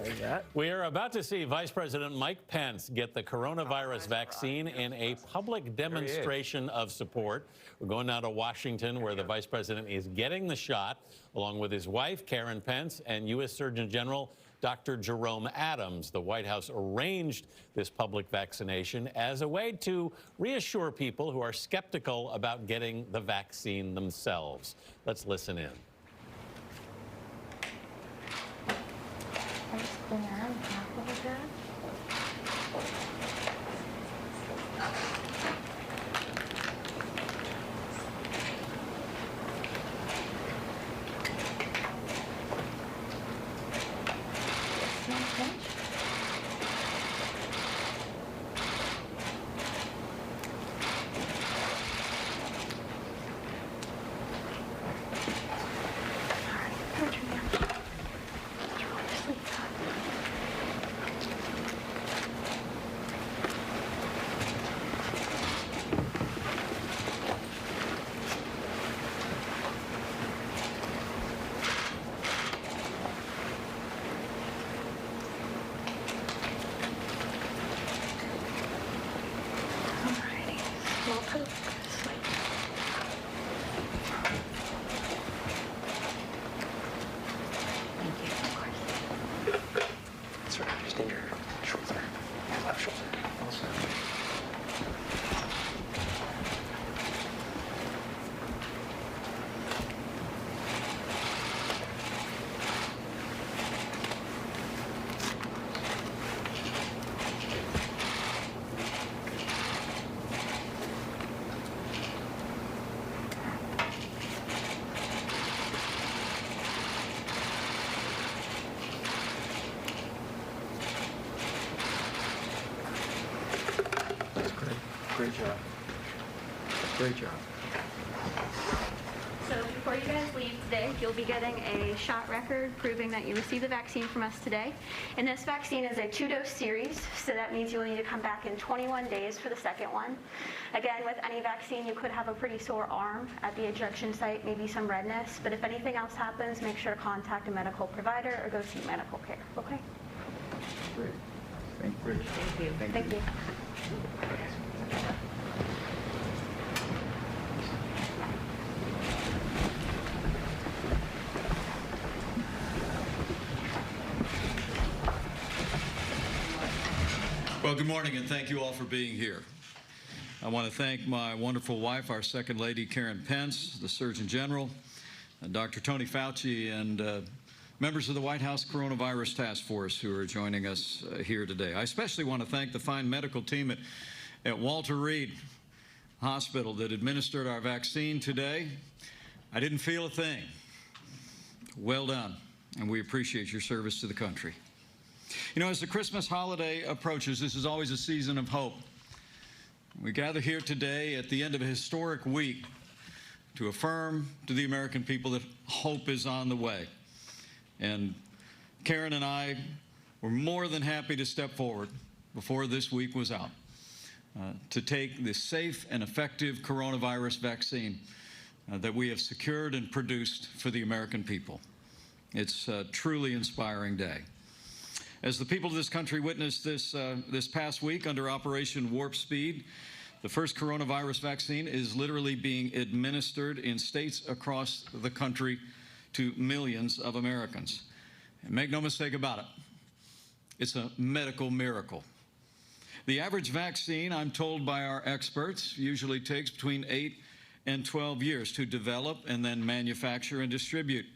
There's that. We are about to see Vice President Mike Pence get the coronavirus vaccine in a public demonstration of support. We're going now to Washington, where the Vice President is getting the shot, along with his wife, Karen Pence, and U.S. Surgeon General Dr. Jerome Adams. The White House arranged this public vaccination as a way to reassure people who are skeptical about getting the vaccine themselves. Let's listen in. Great job. Great job. So before you guys leave today, you'll be getting a shot record proving that you received the vaccine from us today. And this vaccine is a 2-dose series, so that means you will need to come back in 21 days for the second one. Again, with any vaccine, you could have a pretty sore arm at the injection site, maybe some redness, but if anything else happens, make sure to contact a medical provider or go seek medical care, okay? Great. Thank you. Thank you. Well, good morning, and thank you all for being here. I want to thank my wonderful wife, our Second Lady, Karen Pence, the Surgeon General, and Dr. Tony Fauci, and members of the White House Coronavirus Task Force who are joining us here today. I especially want to thank the fine medical team at Walter Reed Hospital that administered our vaccine today. I didn't feel a thing. Well done, and we appreciate your service to the country. You know, as the Christmas holiday approaches, this is always a season of hope. We gather here today at the end of a historic week to affirm to the American people that hope is on the way. And Karen and I were more than happy to step forward before this week was out to take the safe and effective coronavirus vaccine that we have secured and produced for the American people. It's a truly inspiring day. As the people of this country witnessed this past week under Operation Warp Speed, the first coronavirus vaccine is literally being administered in states across the country to millions of Americans. And make no mistake about it, it's a medical miracle. The average vaccine, I'm told by our experts, usually takes between 8 and 12 years to develop and then manufacture and distribute.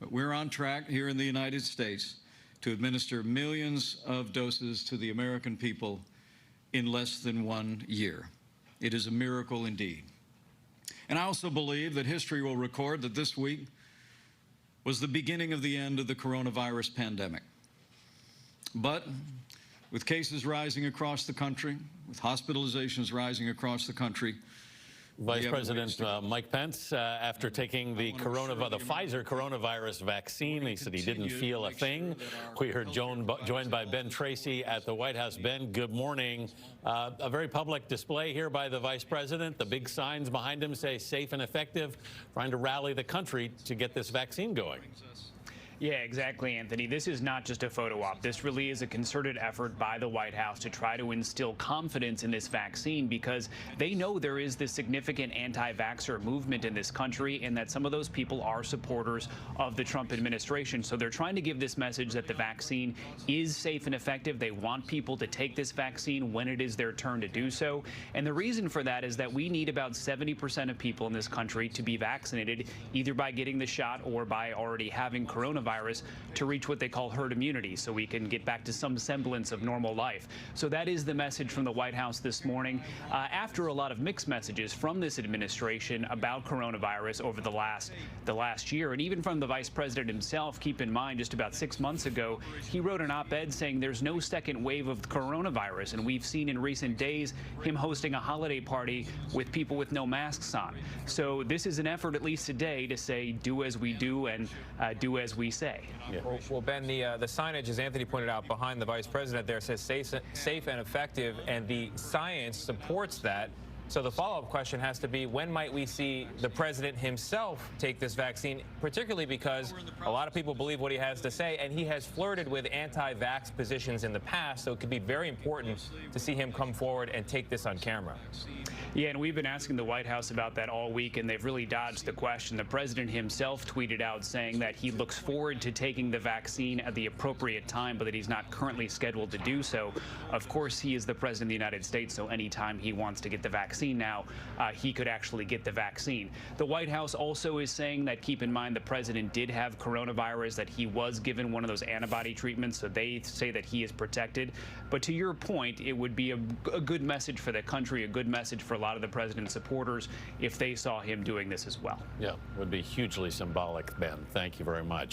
But we're on track here in the United States to administer millions of doses to the American people in less than 1 year. It is a miracle indeed. And I also believe that history will record that this week was the beginning of the end of the coronavirus pandemic. But with cases rising across the country, with hospitalizations rising across the country, Vice President Mike Pence, after taking the Pfizer coronavirus vaccine, he said he didn't feel a thing. We heard joined by Ben Tracy at the White House. Ben, good morning. A very public display here by the Vice President. The big signs behind him say safe and effective, trying to rally the country to get this vaccine going. Yeah, exactly, Anthony. This is not just a photo op. This really is a concerted effort by the White House to try to instill confidence in this vaccine, because they know there is this significant anti-vaxxer movement in this country and that some of those people are supporters of the Trump administration. So they're trying to give this message that the vaccine is safe and effective. They want people to take this vaccine when it is their turn to do so. And the reason for that is that we need about 70% of people in this country to be vaccinated, either by getting the shot or by already having coronavirus, to reach what they call herd immunity, so we can get back to some semblance of normal life. So that is the message from the White House this morning, after a lot of mixed messages from this administration about coronavirus over the last year, and even from the Vice President himself. Keep in mind, just about 6 months ago, he wrote an op-ed saying there's no second wave of coronavirus, and we've seen in recent days him hosting a holiday party with people with no masks on. So this is an effort, at least today, to say do as we do and do as we say. Yeah. Well, Ben, the signage, as Anthony pointed out, behind the Vice President there says safe and effective, and the science supports that. So the follow-up question has to be, when might we see the president himself take this vaccine, particularly because a lot of people believe what he has to say, and he has flirted with anti-vax positions in the past, so it could be very important to see him come forward and take this on camera. Yeah, and we've been asking the White House about that all week, and they've really dodged the question. The president himself tweeted out saying that he looks forward to taking the vaccine at the appropriate time, but that he's not currently scheduled to do so. Of course, he is the president of the United States, so anytime he wants to get the vaccine now, he could actually get the vaccine. The White House also is saying that, keep in mind, the president did have coronavirus, that he was given one of those antibody treatments, so they say that he is protected. But to your point, it would be a good message for the country, a good message for a lot of the president's supporters if they saw him doing this as well. Yeah, would be hugely symbolic, Ben. Thank you very much.